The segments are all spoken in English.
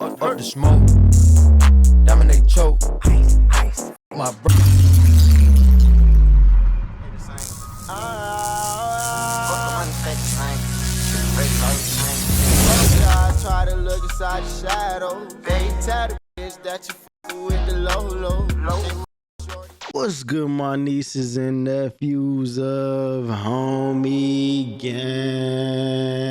Up the smoke, dominate choke. Ice, my bro. I try to look inside the shadow. They tell the bitch that you with the low. What's good, my nieces and nephews of Homie Gang?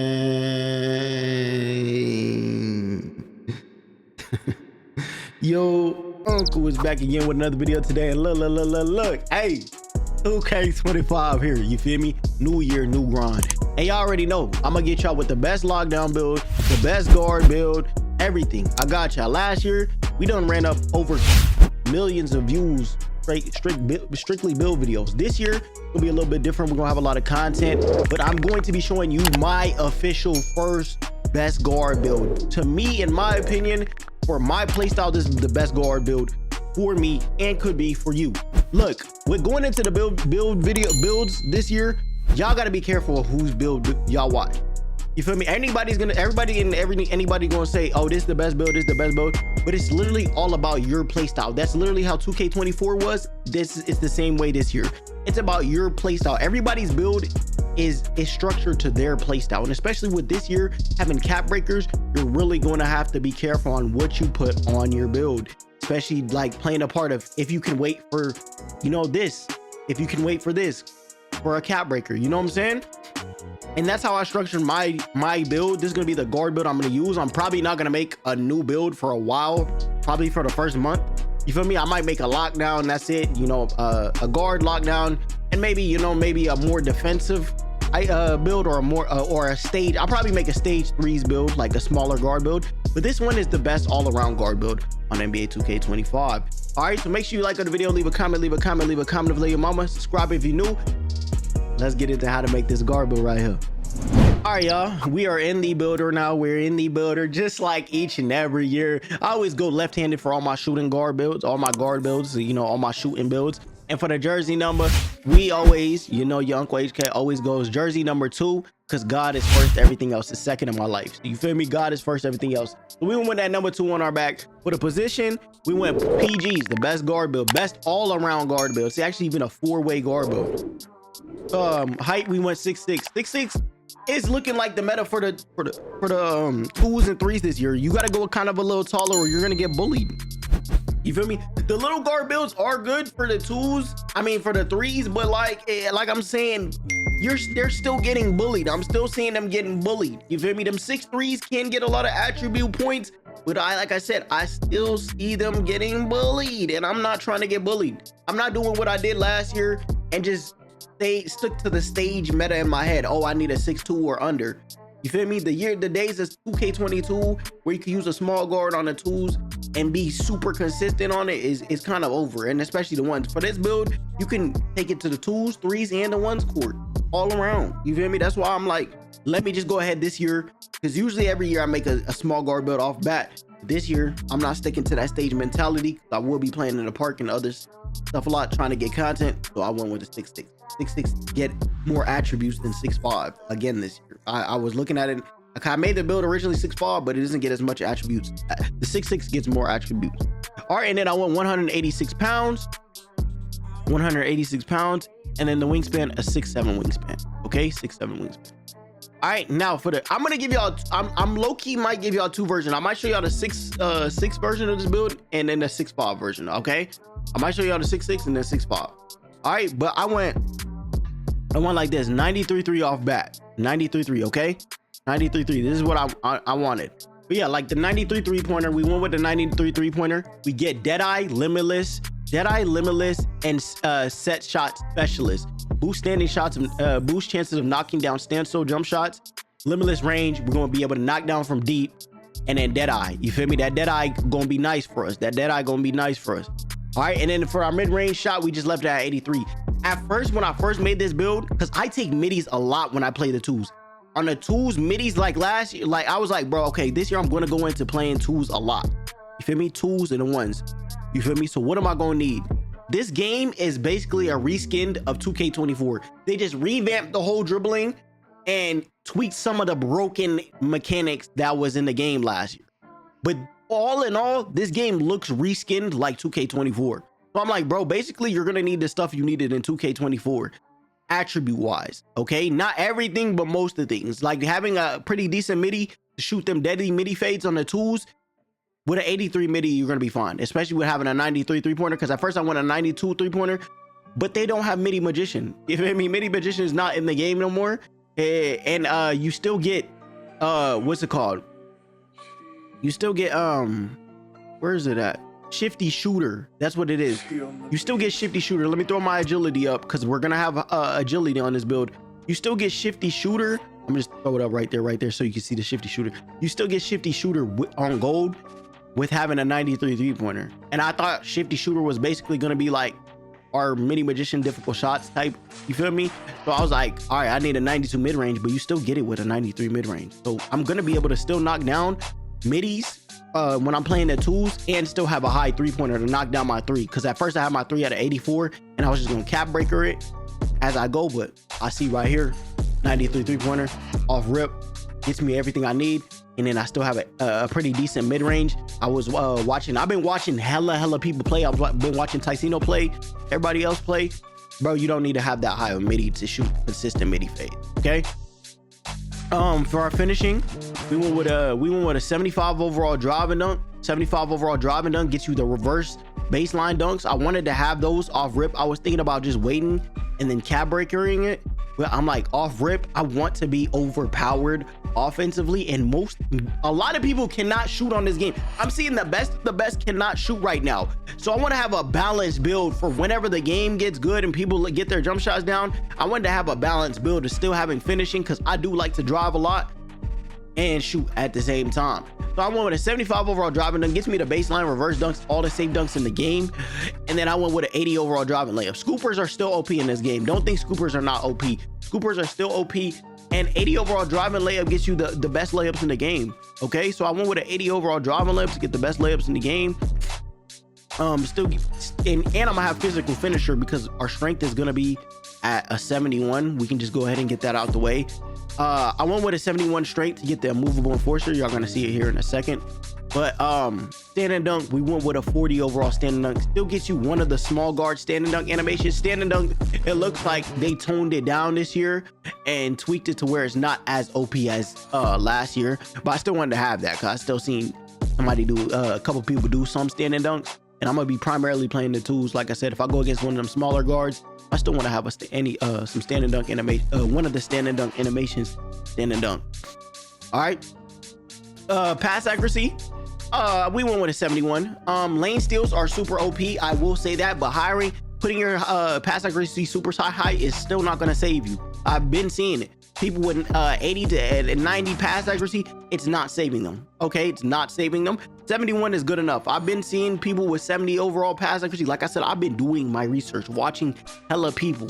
Yo, Uncle is back again with another video today. And look, hey, 2K25 here, you feel me? New year, new grind. And y'all already know, I'm gonna get y'all with the best lockdown build, the best guard build, everything. I got y'all. Last year, we done ran up over millions of views strictly build videos. This year will be a little bit different. We're gonna have a lot of content, but I'm going to be showing you my official first best guard build. To me, in my opinion, for my playstyle, this is the best guard build for me and could be for you. Look, we're going into the builds this year. Y'all got to be careful of whose build y'all watch. You feel me? Anybody gonna say, oh, this is the best build, this is the best build, but it's literally all about your playstyle. That's literally how 2K24 was. It's the same way this year. It's about your playstyle. Everybody's build is structured to their playstyle, and especially with this year having cap breakers, you're really going to have to be careful on what you put on your build, especially like playing a part of if you can wait for, you know, this, if you can wait for this for a cap breaker, you know what I'm saying? And that's how I structured my build. This is gonna be the guard build I'm gonna use. I'm probably not gonna make a new build for a while, probably for the first month. You feel me? I might make a lockdown, that's it, you know, a guard lockdown, and maybe, you know, maybe a more defensive build, or a more or a stage. I'll probably make a stage 3s build, like a smaller guard build, but this one is the best all-around guard build on NBA 2K25. All right, so make sure you like the video, leave a comment of your mama, subscribe if you're new. Let's get into how to make this guard build right here. All right, y'all, we are in the builder now. We're in the builder just like each and every year. I always go left-handed for all my shooting guard builds, all my guard builds, you know, all my shooting builds. And for the jersey number, we always, you know, your Uncle HK always goes jersey number 2, because God is first, everything else is second in my life. So you feel me? God is first, everything else. So we went with that number 2 on our back. For the position, we went PGs, the best guard build, best all-around guard build. It's actually even a 4-way guard build. Height, we went 6'6". 6'6" is looking like the meta for the 2s and 3s this year. You got to go kind of a little taller or you're gonna get bullied. You feel me? The little guard builds are good for the 2s, I mean for the 3s, but like I'm saying, they're still getting bullied. I'm still seeing them getting bullied. You feel me? Them 6'3s can get a lot of attribute points, but like I said, I still see them getting bullied, and I'm not trying to get bullied. I'm not doing what I did last year and just stuck to the stage meta in my head. Oh, I need a 6'2 or under. You feel me? The days is 2K22 where you can use a small guard on the 2s and be super consistent on it is kind of over. And especially the ones for this build, you can take it to the 2s, 3s, and the 1s court all around. You feel me? That's why I'm like, let me just go ahead this year, because usually every year I make a small guard build off bat. This year I'm not sticking to that stage mentality. I will be playing in the park and other stuff a lot, trying to get content, so I went with the 6'6". 6'6" get more attributes than 6'5" again this year. I was looking at it, I made the build originally 6'5", but it doesn't get as much attributes. The 6'6" gets more attributes. All right, and then I went 186 pounds, and then the wingspan, a 6'7" wingspan. Okay, 6'7" wingspan. All right, now for the, I'm gonna give y'all, I'm low-key might give y'all 2 versions. I might show y'all the 6 version of this build and then the 6'5" version. Okay, I might show y'all the 6'6" and then 6'5". All right, but I went like this, 93.3 off bat, 93.3. Okay, 93.3. This is what I wanted. But yeah, like the 93 3-pointer, we went with the 93 3-pointer. We get Deadeye, Limitless, and set shot specialist. Boost standing shots, boost chances of knocking down standstill jump shots. Limitless range, we're gonna be able to knock down from deep. And then Deadeye, you feel me? That Deadeye gonna be nice for us. All right, and then for our mid-range shot, we just left it at 83. At first, when I first made this build, because I take middies a lot when I play the 2s. On the 2s, middies, like last year, like I was like, bro, okay, this year I'm going to go into playing 2s a lot. You feel me? 2s and the 1s. You feel me? So what am I going to need? This game is basically a reskin of 2K24. They just revamped the whole dribbling and tweaked some of the broken mechanics that was in the game last year. But all in all, this game looks reskinned like 2K24. So I'm like, bro, basically you're gonna need the stuff you needed in 2K24 attribute wise. Okay, not everything, but most of the things, like having a pretty decent midi to shoot them deadly midi fades on the tools. With an 83 midi, you're gonna be fine, especially with having a 93 three-pointer, because at first I went a 92 three-pointer, but they don't have midi magician. You feel me? Midi magician is not in the game no more. And you still get what's it called? You still get where is it at? Shifty shooter. That's what it is. You still get shifty shooter. Let me throw my agility up, because we're gonna have agility on this build. You still get shifty shooter. I'm just throw it up right there so you can see the shifty shooter. You still get shifty shooter on gold with having a 93 three-pointer. And I thought shifty shooter was basically gonna be like our mini magician difficult shots type, you feel me? So I was like, all right, I need a 92 mid-range, but you still get it with a 93 mid-range. So I'm gonna be able to still knock down middies when I'm playing the tools, and still have a high three-pointer to knock down my three, because at first I had my three at an 84 and I was just gonna cap breaker it as I go. But I see right here, 93 three-pointer off rip gets me everything I need. And then I still have a pretty decent mid-range. I've been watching hella people play. I've been watching Ticino play, everybody else play. Bro, you don't need to have that high of midi to shoot consistent midi fade, okay? For our finishing, we went with a 75 overall drive and dunk. 75 overall drive and dunk gets you the reverse baseline dunks. I wanted to have those off rip. I was thinking about just waiting and then cap breakering it. But I'm like, off rip, I want to be overpowered offensively, and a lot of people cannot shoot on this game. I'm seeing the best cannot shoot right now. So I want to have a balanced build for whenever the game gets good and people get their jump shots down. I wanted to have a balanced build of still having finishing, because I do like to drive a lot and shoot at the same time. So I went with a 75 overall driving dunk, gets me the baseline reverse dunks, all the safe dunks in the game. And then I went with an 80 overall driving layup. Scoopers are still OP in this game. Don't think scoopers are not OP. Scoopers are still OP, and 80 overall driving layup gets you the best layups in the game. Okay, so I went with an 80 overall driving layup to get the best layups in the game. And I'm gonna have physical finisher, because our strength is gonna be at a 71. We can just go ahead and get that out the way. I went with a 71 strength to get the immovable enforcer. Y'all gonna see it here in a second. But standing dunk, we went with a 40 overall standing dunk. Still gets you one of the small guard standing dunk animations. Standing dunk, it looks like they toned it down this year and tweaked it to where it's not as OP as last year. But I still wanted to have that, because I still seen somebody do a couple people do some standing dunks. And I'm gonna be primarily playing the tools. Like I said, if I go against one of them smaller guards, I still want to have some standing dunk animation, one of the standing dunk animations, standing dunk. All right. Pass accuracy, we went with a 71. Lane steals are super OP, I will say that, but putting your pass accuracy super high is still not going to save you. I've been seeing it. People with 80 to 90 pass accuracy, it's not saving them. Okay, it's not saving them. 71 is good enough. I've been seeing people with 70 overall pass accuracy. Like I said, I've been doing my research, watching hella people.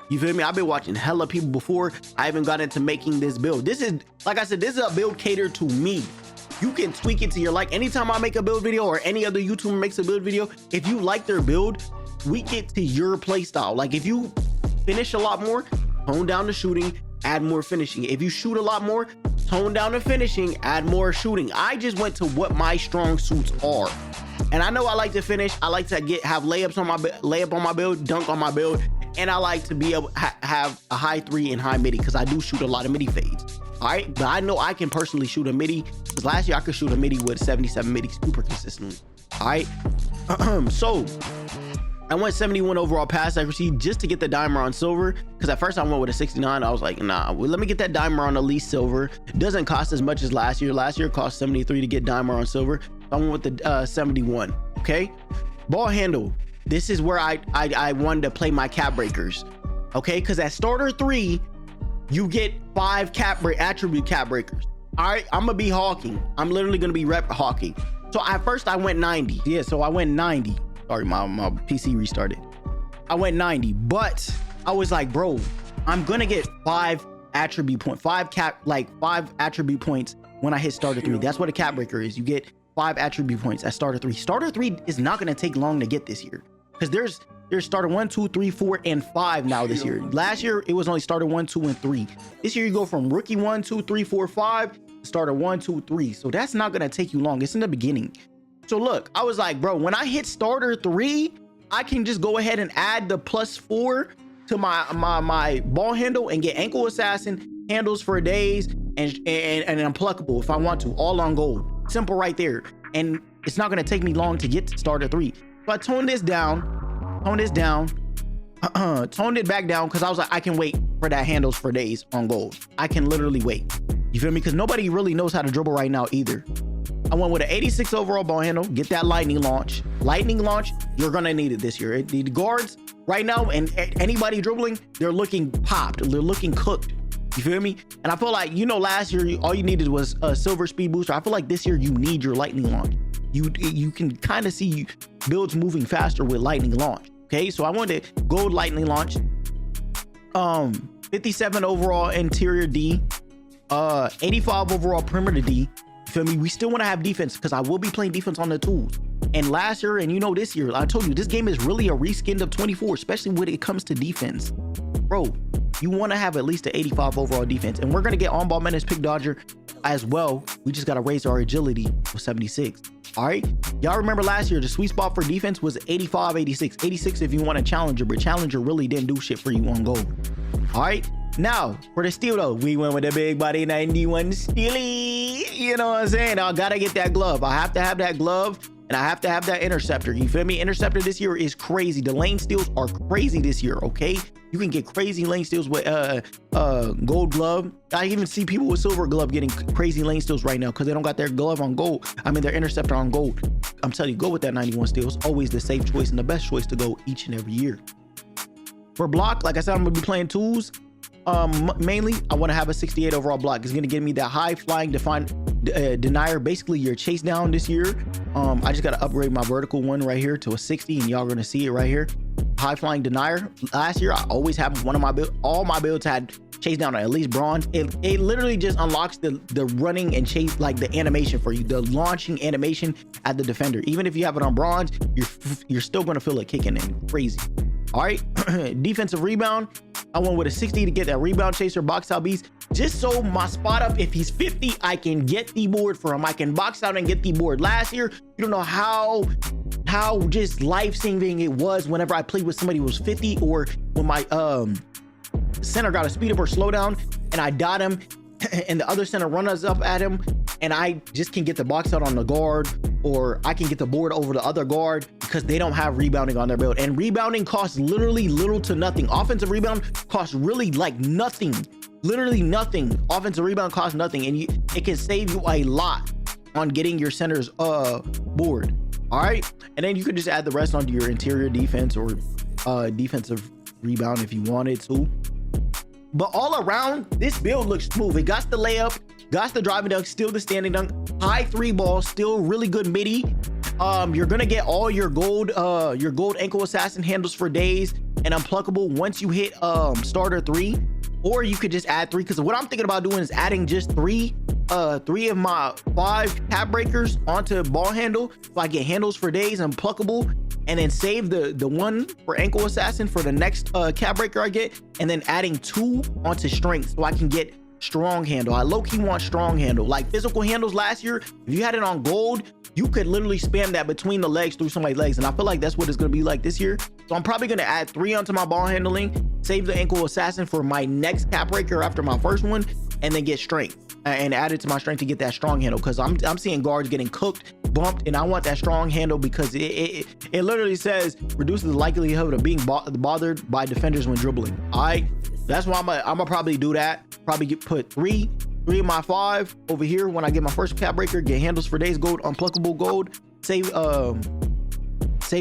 You feel me? I've been watching hella people before I even got into making this build. This is, like I said, this is a build catered to me. You can tweak it to your like. Anytime I make a build video, or any other YouTuber makes a build video, if you like their build, tweak it to your play style. Like if you finish a lot more, tone down the shooting, add more finishing. If you shoot a lot more, tone down the finishing, add more shooting. I just went to what my strong suits are. And I know I like to finish. I like to have layups on my build, dunk on my build, and I like to be able to have a high three and high midi, because I do shoot a lot of midi fades. All right, but I know I can personally shoot a midi, because last year I could shoot a midi with 77 midi super consistently. All right, so I went 71 overall pass accuracy just to get the dimer on silver, because at first I went with a 69. I was like, nah, well, let me get that dimer on at least silver. It doesn't cost as much as last year. Last year it cost 73 to get dimer on silver. So I went with the 71. Okay, ball handle. This is where I wanted to play my cap breakers. Okay, because at starter 3, you get 5 attribute cap breakers. All right, I'm gonna be hawking. I'm literally gonna be rep hawking. So at first I went 90. Yeah, so I went 90. Sorry, my PC restarted. I went 90, but I was like, bro, I'm gonna get 5 attribute points, 5 attribute points when I hit starter 3. That's what a cap breaker is. You get 5 attribute points at starter 3. Starter 3 is not gonna take long to get this year, because there's starter 1, 2, 3, 4, and 5 now this year. Last year it was only starter 1, 2, and 3. This year you go from rookie 1, 2, 3, 4, 5. starter 1, 2, 3. So that's not gonna take you long. It's in the beginning. So look, I was like, bro, when I hit starter 3, I can just go ahead and add the +4 to my ball handle and get ankle assassin, handles for days, and unpluckable if I want to, all on gold. Simple right there. And it's not gonna take me long to get to starter 3. So I toned this down, toned it back down, because I was like, I can wait for that handles for days on gold. I can literally wait. You feel me? Because nobody really knows how to dribble right now either. I went with an 86 overall ball handle, get that lightning launch. Lightning launch, you're gonna need it this year. The guards right now, and anybody dribbling, they're looking popped, they're looking cooked. You feel me? And I feel like, you know, last year all you needed was a silver speed booster. I feel like this year you need your lightning launch. You can kind of see builds moving faster with lightning launch. Okay, so I wanted gold lightning launch, 57 overall interior D, 85 overall perimeter D. You feel me? We still want to have defense, because I will be playing defense on the tools. And last year, and you know, this year, I told you this game is really a reskin of 24, especially when it comes to defense. Bro, you want to have at least an 85 overall defense, and we're gonna get on ball menace, pick dodger as well. We just gotta raise our agility with 76. All right, y'all remember last year the sweet spot for defense was 85, 86. 86 if you want a challenger, but challenger really didn't do shit for you on gold. All right, now for the steal though, we went with the big body 91 steely. You know what I'm saying? I gotta get that glove. I have to have that glove, and I have to have that interceptor. You feel me? Interceptor this year is crazy. The lane steals are crazy this year. Okay, you can get crazy lane steals with gold glove. I even see people with silver glove getting crazy lane steals right now, because they don't got their glove on gold. I mean, their interceptor on gold. I'm telling you, go with that 91 steals. Always the safe choice and the best choice to go each and every year. For block, like I said, I'm gonna be playing tools. Mainly I want to have a 68 overall block. It's gonna give me that high flying denier, basically your chase down this year. I just got to upgrade my vertical one right here to a 60, and y'all gonna see it right here. High flying denier. Last year I always have one of my builds, all my builds had chase down or at least bronze. It literally just unlocks the running and chase, like the animation for you, the launching animation at the defender. Even if you have it on bronze, you're still gonna feel it kicking in crazy. All right. Defensive rebound, I went with a 60 to get that rebound chaser, box out beast, just so my spot up, if he's 50, I can get the board for him. I can box out and get the board. Last year, you don't know how just life-saving it was whenever I played with somebody who was 50, or when my center got a speed up or slow down and I dot him and the other center runs up at him, and I just can get the box out on the guard, or I can get the board over the other guard, because they don't have rebounding on their build. And rebounding costs literally little to nothing. Offensive rebound costs really like nothing, literally nothing. Offensive rebound costs nothing, and it can save you a lot on getting your center's board. All right, and then you could just add the rest onto your interior defense or defensive rebound if you wanted to. But all around, this build looks smooth. It got the layup, got the driving dunk, still the standing dunk, high 3 ball, still really good midi. You're gonna get all your gold ankle assassin handles for days and unpluckable once you hit starter 3, or you could just add 3, because what I'm thinking about doing is adding just 3 of my 5 cap breakers onto ball handle, so I get handles for days and pluckable, and then save the one for ankle assassin for the next cap breaker I get, and then adding 2 onto strength so I can get strong handle. I low-key want strong handle. Like physical handles last year, if you had it on gold, you could literally spam that between the legs through somebody's legs, and I feel like that's what it's going to be like this year. So I'm probably going to add 3 onto my ball handling, save the ankle assassin for my next cap breaker after my first one, and then get strength and add it to my strength to get that strong handle, because I'm seeing guards getting cooked, bumped, and I want that strong handle, because it literally says reduces the likelihood of being bothered by defenders when dribbling. All right, that's why I'm gonna probably do that. Probably put 3 of my 5 over here when I get my first cap breaker, get handles for days gold, unpluckable gold, save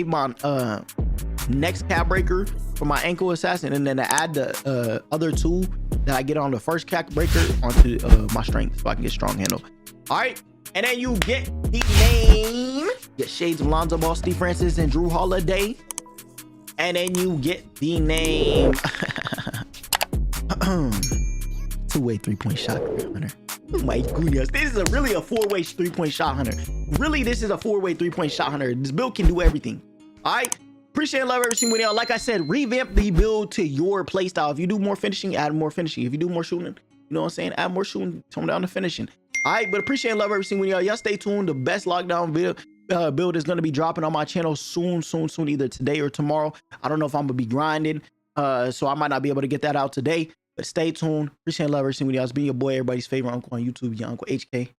my next cap breaker for my ankle assassin, and then add the other 2 that I get on the first cap breaker onto my strength so I can get strong handle. All right, and then you get the name, get shades of Lonzo Ball, Steve Francis, and Drew Holiday, and then you get the name two-way 3-point shot hunter. Oh my goodness, this is really a 4-way 3-point shot hunter. Really, this is a 4-way 3-point shot hunter. This build can do everything. All right, appreciate and love every single video. Like I said, revamp the build to your playstyle. If you do more finishing, add more finishing. If you do more shooting, You know what I'm saying? Add more shooting, tone down the finishing. All right, but appreciate and love every single one of y'all. Y'all stay tuned. The best lockdown build is going to be dropping on my channel soon, either today or tomorrow. I don't know if I'm going to be grinding, so I might not be able to get that out today, but stay tuned. Appreciate and love every single one of y'all. It's been your boy, everybody's favorite uncle on YouTube, your Uncle HK.